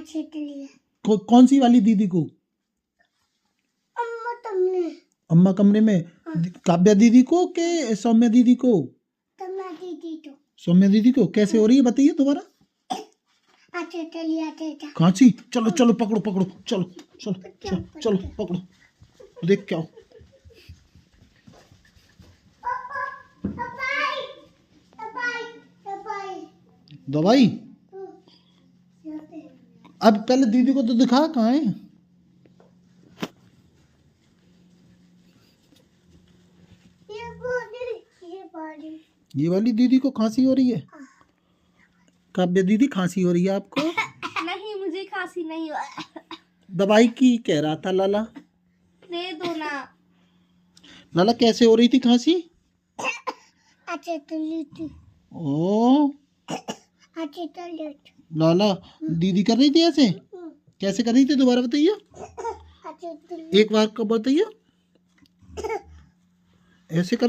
अच्छे के लिए। कौन सी वाली दीदी को? अम्मा तुमने। अम्मा कमरे में। काव्या दीदी को के सौम्या दीदी को? तुमने दीदी तो। सौम्या दीदी को। कैसे हो रही है बताइए दोबारा। अच्छे के लिए अच्छे। खांसी। चलो चलो पकड़ो पकड़ो, चलो चलो चलो चलो पकड़ो, देख क्या हो। दवाई। अब पहले दीदी को तो दिखा, कहाँ है? ये वाली दीदी को खांसी हो रही है। काव्या दीदी खांसी हो रही है आपको? नहीं, मुझे खांसी नहीं हुआ। दवाई की कह रहा था लाला। दे दो ना। लाला कैसे हो रही थी खांसी? अच्छे के थी। ओ अच्छे के लिए। लाला दीदी कर रही थी ऐसे? कैसे कर रही थी दोबारा बताइए, अच्छे के लिए। एक बार को बताइए। ऐसे कर